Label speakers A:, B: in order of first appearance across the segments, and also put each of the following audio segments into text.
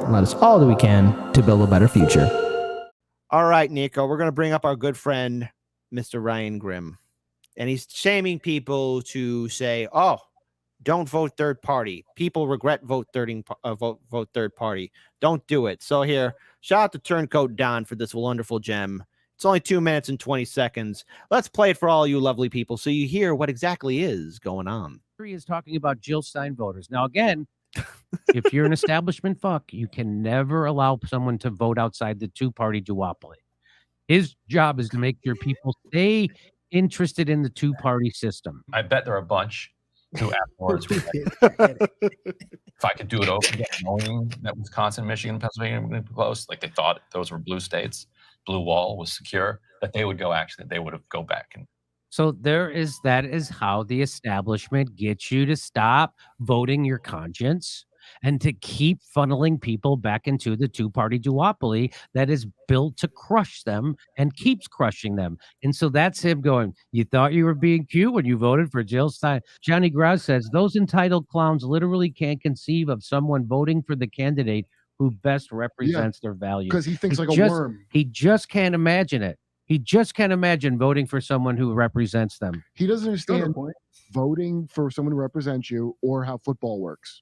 A: and let us all do we can to build a better future.
B: All right, Niko, we're going to bring up our good friend, Mr. Ryan Grimm. And he's shaming people to say, oh, don't vote third party. People regret vote third party. Don't do it. So here, shout out to Turncoat Don for this wonderful gem. It's only 2 minutes and 20 seconds. Let's play it for all you lovely people so you hear what exactly is going on.
C: He is talking about Jill Stein voters. Now, again, if you're an establishment fuck, you can never allow someone to vote outside the two-party duopoly. His job is to make your people stay interested in the two-party system.
D: I bet there are a bunch who afterwards, if I could do it over again, knowing that Wisconsin, Michigan, Pennsylvania were going to be close, like they thought those were blue states, blue wall was secure, that they would go back. And
C: so that is how the establishment gets you to stop voting your conscience and to keep funneling people back into the two-party duopoly that is built to crush them and keeps crushing them. And so that's him going, you thought you were being cute when you voted for Jill Stein. Johnny Grouse says, those entitled clowns literally can't conceive of someone voting for the candidate who best represents their values.
E: Because he thinks like a worm.
C: He just can't imagine it. He just can't imagine voting for someone who represents them.
E: He doesn't understand voting for someone who represents you or how football works.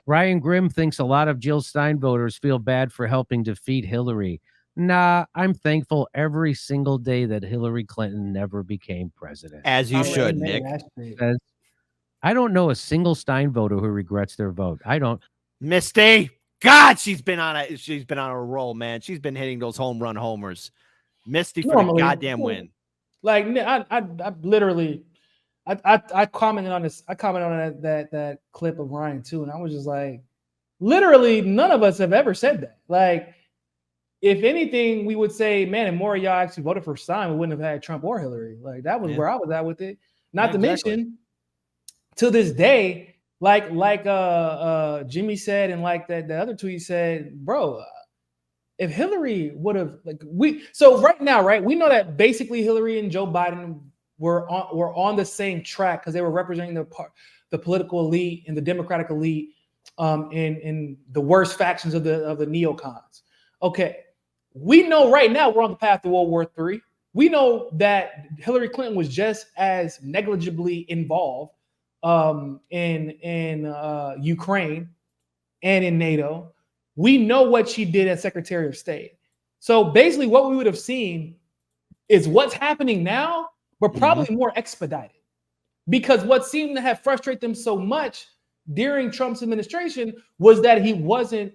C: Ryan Grimm thinks a lot of Jill Stein voters feel bad for helping defeat Hillary. Nah, I'm thankful every single day that Hillary Clinton never became president.
B: As you should, Nick.
C: I don't know a single Stein voter who regrets their vote. I don't.
B: Misty, God, she's been on a roll, man. She's been hitting those home run homers. Misty for the goddamn win.
F: Like I literally. I commented on this. I commented on that clip of Ryan too, and I was just like, literally, none of us have ever said that. Like, if anything, we would say, man, if more of y'all actually voted for Stein, we wouldn't have had Trump or Hillary. Like, that was where I was at with it. Not to mention, to this day, like Jimmy said, and like the other tweet said, bro, if Hillary would have right now, right, we know that basically Hillary and Joe Biden were on the same track because they were representing the political elite and the Democratic elite in the worst factions of the neocons. Okay, we know right now we're on the path to World War III. We know that Hillary Clinton was just as negligibly involved in Ukraine and in NATO. We know what she did as Secretary of State. So basically, what we would have seen is what's happening now, but probably more expedited, because what seemed to have frustrated them so much during Trump's administration was that he wasn't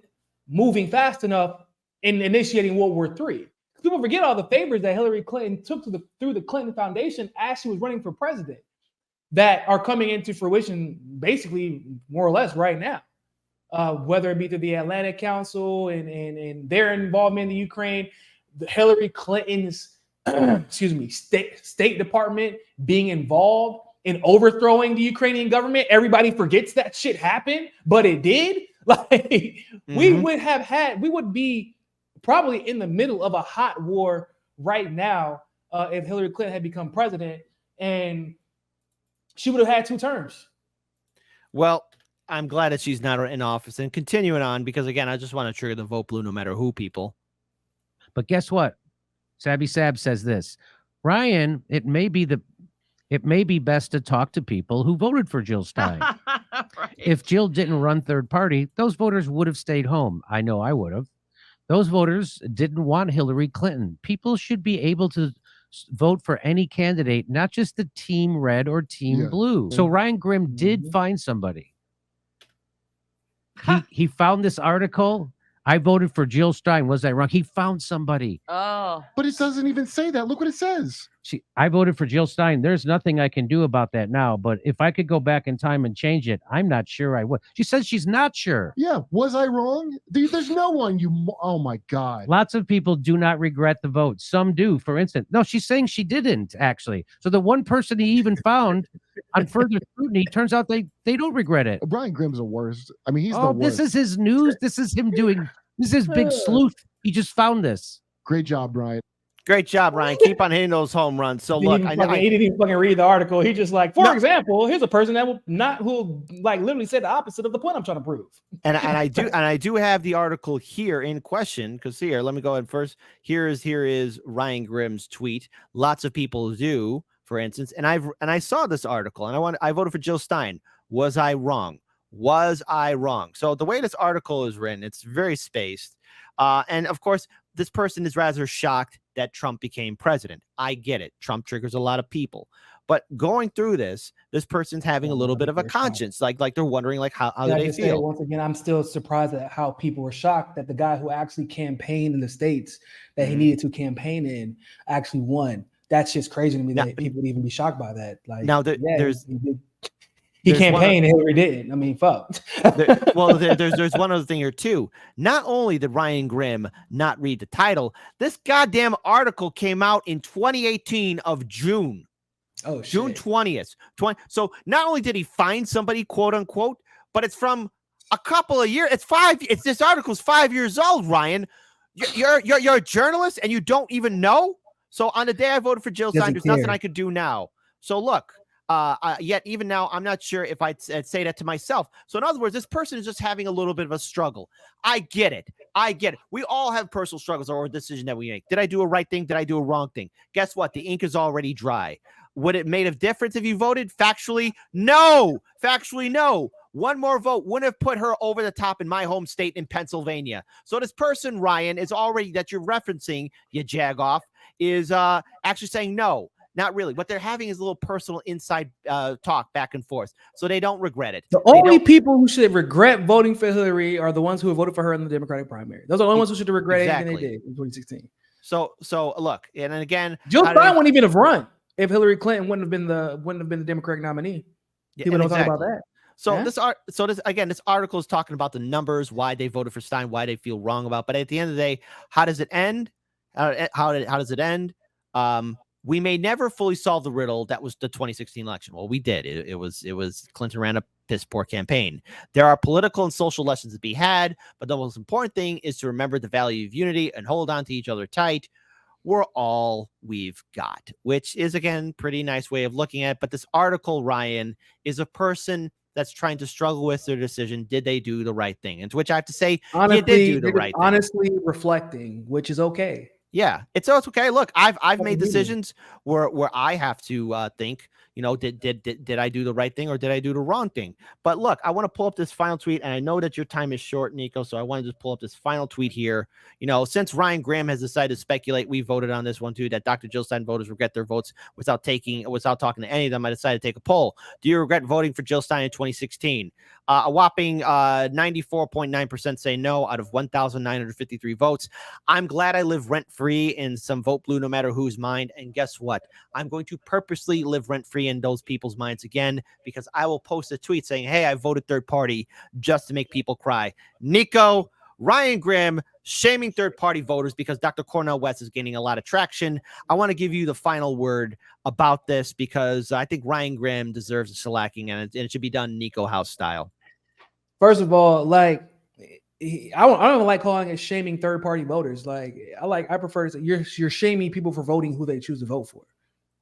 F: moving fast enough in initiating World War III. People forget all the favors that Hillary Clinton took through the Clinton Foundation as she was running for president that are coming into fruition basically more or less right now, whether it be through the Atlantic Council and their involvement in the Ukraine, Hillary Clinton's State Department being involved in overthrowing the Ukrainian government. Everybody forgets that shit happened, but it did. Like we would be probably in the middle of a hot war right now if Hillary Clinton had become president, and she would have had 2 terms.
B: Well, I'm glad that she's not in office. And continuing on, because again, I just want to trigger the vote blue no matter who, people.
C: But guess what? Sabby Sab says this, Ryan, it may be best to talk to people who voted for Jill Stein. Right. If Jill didn't run third party, those voters would have stayed home. I know I would have. Those voters didn't want Hillary Clinton. People should be able to vote for any candidate, not just the team red or team blue. So Ryan Grimm did find somebody. He found this article. I voted for Jill Stein. Was I wrong? He found somebody.
G: Oh.
E: But it doesn't even say that. Look what it says.
C: I voted for Jill Stein. There's nothing I can do about that now. But if I could go back in time and change it, I'm not sure I would. She says she's not sure.
E: Yeah. Was I wrong? There's no one. Oh, my God.
C: Lots of people do not regret the vote. Some do, for instance. No, she's saying she didn't, actually. So the one person he even found on further scrutiny, turns out they don't regret it.
E: Brian Grimm's the worst. I mean, he's the worst.
C: This is his news. This is him doing... This is big sleuth. He just found this.
E: Great job, Brian.
B: Great job, Ryan. Keep on hitting those home runs. So look,
F: he didn't even fucking read the article. He just like, for example, here's a person that who literally said the opposite of the point I'm trying to prove.
B: And I do have the article here in question, because here, let me go ahead first. Here is Ryan Grimm's tweet. Lots of people do, for instance, and I saw this article, and I voted for Jill Stein. Was I wrong? Was I wrong? So the way this article is written, it's very spaced, and of course, this person is rather shocked that Trump became president. I get it. Trump triggers a lot of people. But going through this person's having a little bit of a conscience. Like they're wondering like how do they feel?
F: Once again, I'm still surprised at how people were shocked that the guy who actually campaigned in the states that he needed to campaign in actually won. That's just crazy to me that people would even be shocked by that. Like
B: now
F: he campaigned and Hillary didn't. I mean, fuck.
B: There's one other thing here too. Not only did Ryan Grimm not read the title, this goddamn article came out in 2018 of June.
F: Oh, shit.
B: June 20th. So not only did he find somebody, quote unquote, but it's from a couple of years. This article's 5 years old, Ryan. You're a journalist and you don't even know. So on the day I voted for Jill Stein, there's nothing I could do now. So look. Yet even now, I'm not sure if I'd say that to myself. So in other words, this person is just having a little bit of a struggle. I get it. We all have personal struggles or a decision that we make. Did I do a right thing? Did I do a wrong thing? Guess what? The ink is already dry. Would it made a difference if you voted? Factually, no. One more vote wouldn't have put her over the top in my home state in Pennsylvania. So this person, Ryan, is already that you're referencing, you jagoff, is actually saying no. Not really. What they're having is a little personal inside talk back and forth. So they don't regret it.
F: The only people who should regret voting for Hillary are the ones who have voted for her in the Democratic primary. Those are the only ones who should regret anything they did in 2016.
B: So look, and again,
F: Jill Stein wouldn't even have run if Hillary Clinton wouldn't have been the Democratic nominee. People don't talk about that.
B: So this article is talking about the numbers, why they voted for Stein, why they feel wrong about. But at the end of the day, how does it end? How does it end? We may never fully solve the riddle that was the 2016 election. Well, we did. It was Clinton ran a piss poor campaign. There are political and social lessons to be had, but the most important thing is to remember the value of unity and hold on to each other tight. We're all we've got, which is, again, pretty nice way of looking at it. But this article, Ryan, is a person that's trying to struggle with their decision. Did they do the right thing? And to which I have to say, honestly, you did do the right thing.
F: Honestly reflecting, which is okay.
B: Yeah, it's okay. Look, I've made decisions where I have to think, did I do the right thing or did I do the wrong thing? But look, I want to pull up this final tweet, and I know that your time is short, Niko, so I want to just pull up this final tweet here. Since Ryan Grimm has decided to speculate, we voted on this one too, that Dr. Jill Stein voters regret their votes without talking to any of them. I decided to take a poll. Do you regret voting for Jill Stein in 2016? A whopping 94.9% say no out of 1,953 votes. I'm glad I live rent-free in some vote blue, no matter whose mind. And guess what? I'm going to purposely live rent-free in those people's minds again, because I will post a tweet saying, hey, I voted third party just to make people cry. Niko, Ryan Grimm shaming third-party voters because Dr. Cornel West is gaining a lot of traction. I want to give you the final word about this because I think Ryan Grimm deserves a shellacking, and it should be done Niko House style.
F: First of all, I don't like calling it shaming third-party voters. I prefer to say you're shaming people for voting who they choose to vote for,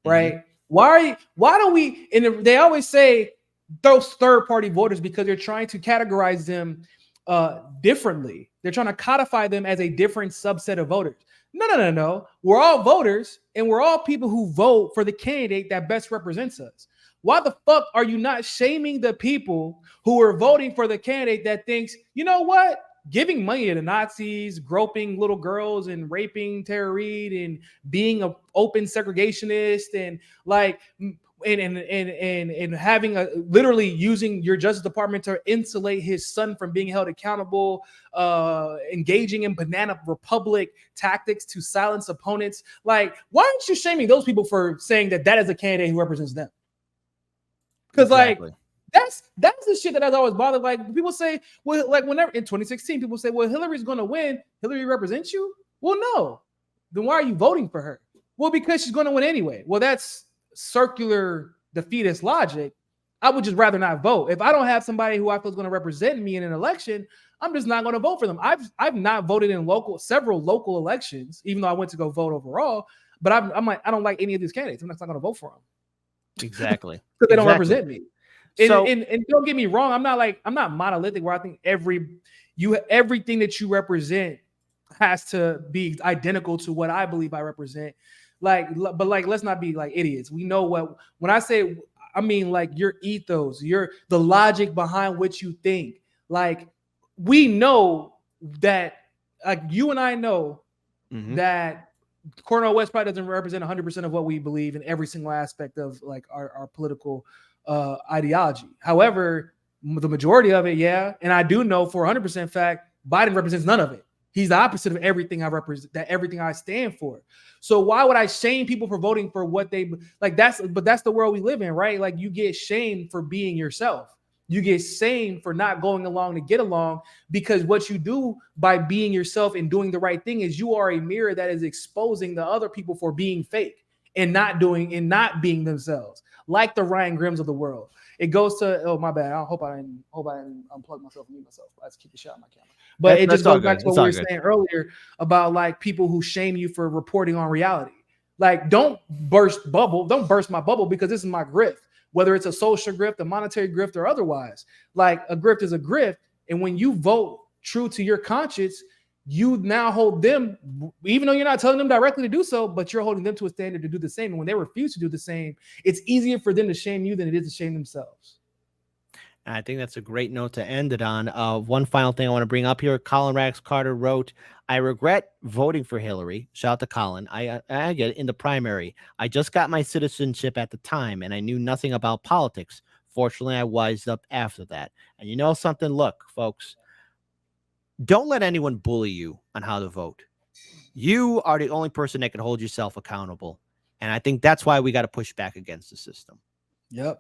F: right? Mm-hmm. Why don't we? And they always say those third-party voters because they're trying to categorize them differently. They're trying to codify them as a different subset of voters. No. We're all voters, and we're all people who vote for the candidate that best represents us. Why the fuck are you not shaming the people who are voting for the candidate that thinks, you know what? Giving money to the Nazis, groping little girls and raping Tara Reid and being an open segregationist and and having literally using your Justice Department to insulate his son from being held accountable, engaging in banana republic tactics to silence opponents. Why aren't you shaming those people for saying that is a candidate who represents them? Because that's the shit that has always bothered. People say, well, whenever in 2016, people say, well, Hillary's going to win. Hillary represents you. Well, no. Then why are you voting for her? Well, because she's going to win anyway. Well, that's circular defeatist logic. I would just rather not vote. If I don't have somebody who I feel is going to represent me in an election, I'm just not going to vote for them. I've not voted in several local elections, even though I went to go vote overall. But I'm like, I don't like any of these candidates. I'm just not going to vote for them.
B: Exactly.
F: Because they don't represent me.
B: So,
F: And don't get me wrong, I'm not monolithic where I think everything that you represent has to be identical to what I believe I represent. But let's not be like idiots. We know when I say, I mean like your ethos, the logic behind what you think. Like we know that, like you and I know that Cornel West probably doesn't represent 100% of what we believe in every single aspect of like our political ideology. However, the majority of it, yeah. And I do know for 100% fact, Biden represents none of it. He's the opposite of everything I represent, everything I stand for. So why would I shame people for voting for what they like? That's the world we live in, right? Like you get shamed for being yourself. You get shamed for not going along to get along, because what you do by being yourself and doing the right thing is you are a mirror that is exposing the other people for being fake and not being themselves, like the Ryan Grimms of the world. It goes to, oh my bad. I hope I didn't unplug myself and mute myself. Let's keep the shot on my camera. But it just goes back to what we were saying earlier about like people who shame you for reporting on reality. Like, don't burst my bubble, because this is my grift, whether it's a social grift, a monetary grift, or otherwise. Like a grift is a grift. And when you vote true to your conscience, you now hold them, even though you're not telling them directly to do so, but you're holding them to a standard to do the same. And when they refuse to do the same, it's easier for them to shame you than it is to shame themselves.
B: And I think that's a great note to end it on. One final thing I want to bring up here. Colin Rax Carter wrote, I regret voting for Hillary. Shout out to Colin. I get it, in the primary. I just got my citizenship at the time, and I knew nothing about politics. Fortunately, I wised up after that. And you know something? Look, folks, don't let anyone bully you on how to vote. You are the only person that can hold yourself accountable. And I think that's why we got to push back against the system.
F: Yep.